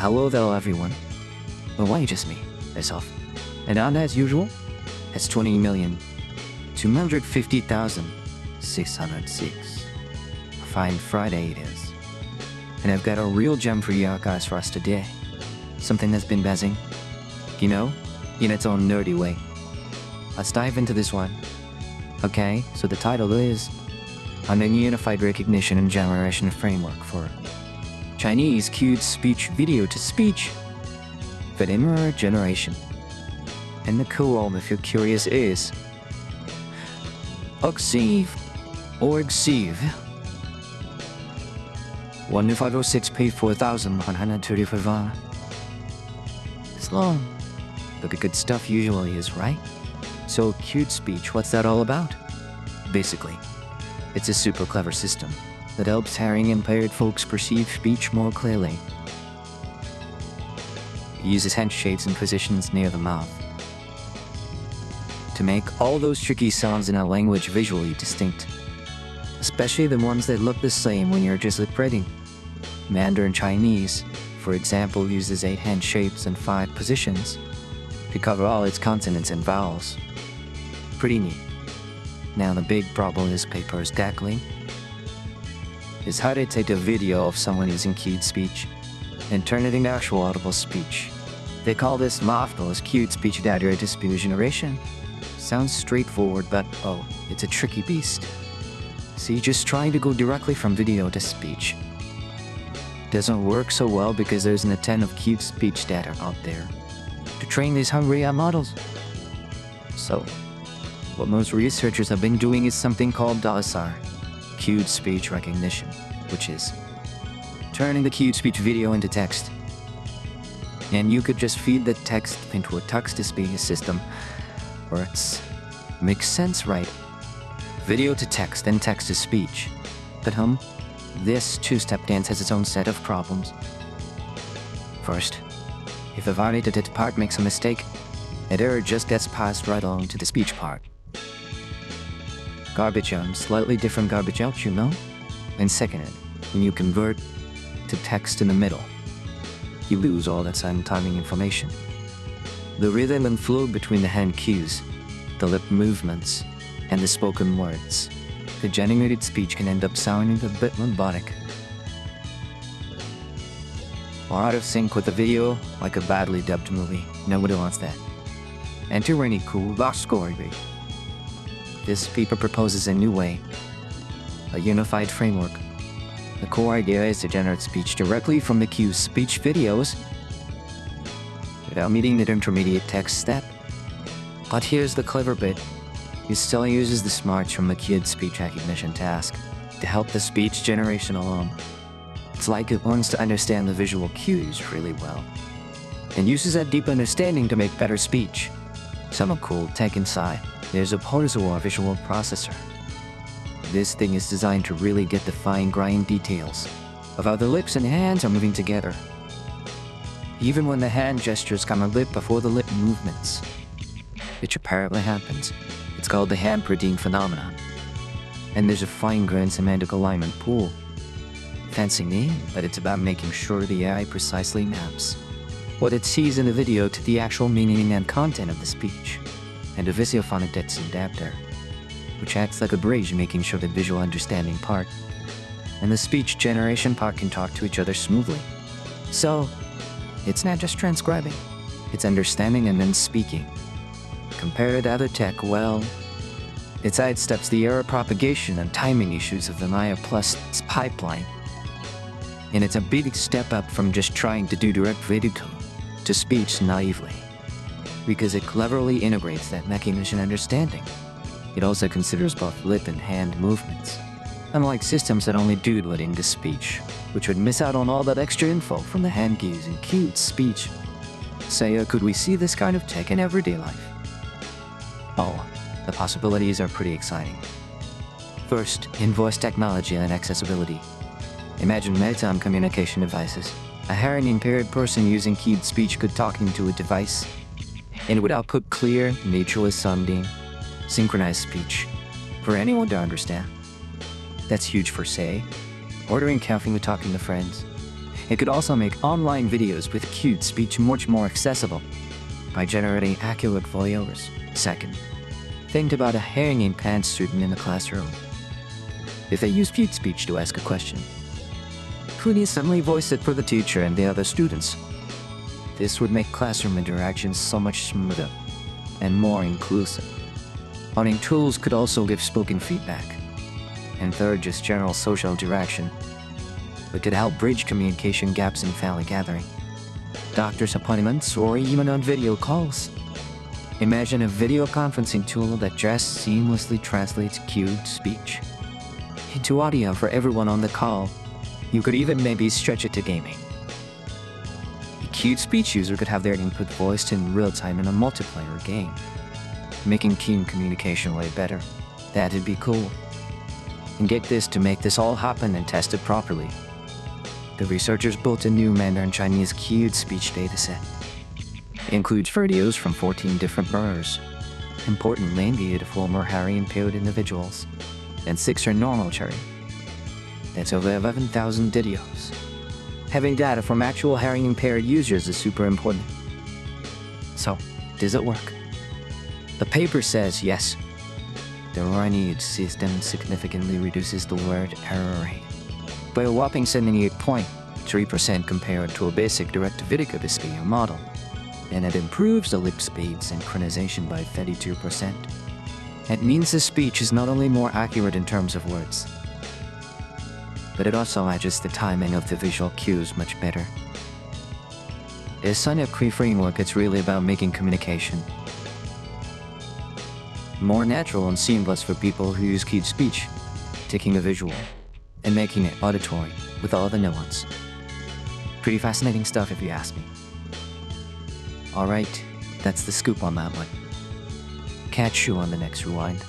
Hello there everyone. Well, why just me? Myself. And on as usual, it's 20,250,606. Fine Friday it is. And I've got a real gem for you guys for us today. Something that's been buzzing, you know, in its own nerdy way. Let's dive into this one. Okay, so the title is on a unified recognition and generation framework for Chinese cued speech video to speech for the generation. And the cool, if you're curious, is Oxive or Xive 1506p 4135. It's long, but the good stuff usually is, right? So cued speech, what's that all about? Basically, it's a super clever system that helps hearing-impaired folks perceive speech more clearly. It uses hand shapes and positions near the mouth to make all those tricky sounds in a language visually distinct, especially the ones that look the same when you're just lip reading. Mandarin Chinese, for example, uses 8 hand shapes and 5 positions to cover all its consonants and vowels. Pretty neat. Now the big problem is paper's tackling. It's how to take a video of someone using cued speech and turn it into actual audible speech. They call this marvelous cued speech data to speech generation. Sounds straightforward, but oh, it's a tricky beast. See, just trying to go directly from video to speech doesn't work so well because there's a ton of cued speech data out there to train these hungry models. So, what most researchers have been doing is something called DSR, cued speech recognition, which is turning the cued speech video into text. And you could just feed the text into a text-to-speech system, or it makes sense, right? Video to text and text to speech. But this two-step dance has its own set of problems. First, if the validated part makes a mistake, an error just gets passed right on to the speech part. Garbage in, slightly different garbage out, you know? And second, when you convert to text in the middle, you lose all that timing information. The rhythm and flow between the hand cues, the lip movements, and the spoken words. The generated speech can end up sounding a bit robotic, or out of sync with the video, like a badly dubbed movie. Nobody wants that. Enter UniCUE lost scoring. This paper proposes a new way, a unified framework. The core idea is to generate speech directly from the cue's speech videos without meeting the intermediate text step. But here's the clever bit. It still uses the smarts from the cued speech recognition task to help the speech generation alone. It's like it wants to understand the visual cues really well and uses that deep understanding to make better speech. Some cool tech inside. There's a Porzor visual processor. This thing is designed to really get the fine-grained details of how the lips and hands are moving together, even when the hand gestures come a lip before the lip movements, which apparently happens. It's called the hand protein phenomenon. And there's a fine-grained semantic alignment pool. Fancy name, but it's about making sure the AI precisely maps what it sees in the video to the actual meaning and content of the speech, and a visiophonic text adapter, which acts like a bridge, making sure the visual understanding part and the speech generation part can talk to each other smoothly. So, it's not just transcribing, it's understanding and then speaking. Compared to other tech, well, it sidesteps the error propagation and timing issues of the Maya Plus pipeline. And it's a big step up from just trying to do direct video to speech naively, because it cleverly integrates that recognition understanding. It also considers both lip and hand movements, unlike systems that only do it into speech, which would miss out on all that extra info from the hand cues and cued speech. So could we see this kind of tech in everyday life? Oh, the possibilities are pretty exciting. First, in voice technology and accessibility. Imagine maritime communication devices. A hearing-impaired person using cued speech could talk into a device, and it would output clear, naturally sounding, synchronized speech for anyone to understand. That's huge for, say, ordering coffee with talking to friends. It could also make online videos with cute speech much more accessible by generating accurate voiceovers. Second, think about a hearing-impaired student in a classroom. If they use cute speech to ask a question, could instantly voice it for the teacher and the other students. This would make classroom interactions so much smoother and more inclusive. Learning tools could also give spoken feedback. And third, just general social interaction. It could help bridge communication gaps in family gathering, doctor's appointments, or even on video calls. Imagine a video conferencing tool that just seamlessly translates cute speech into audio for everyone on the call. You could even maybe stretch it to gaming. A cute speech user could have their input voiced in real time in a multiplayer game, making team communication way better. That'd be cool. And get this, to make this all happen and test it properly, the researchers built a new Mandarin Chinese cute speech dataset. It includes videos from 14 different boroughs, importantly indicated former hearing-impaired individuals, and 6 are normal hearing. That's over 11,000 videos. Having data from actual hearing-impaired users is super important. So, does it work? The paper says yes. The RNE system significantly reduces the word error rate by a whopping 78.3% compared to a basic direct-to-video display model, and it improves the lip speed synchronization by 32%. It means the speech is not only more accurate in terms of words, but it also adjusts the timing of the visual cues much better. As a UniCUE framework, it's really about making communication more natural and seamless for people who use cute speech, taking a visual and making it auditory with all the nuance. Pretty fascinating stuff if you ask me. Alright, that's the scoop on that one. Catch you on the next rewind.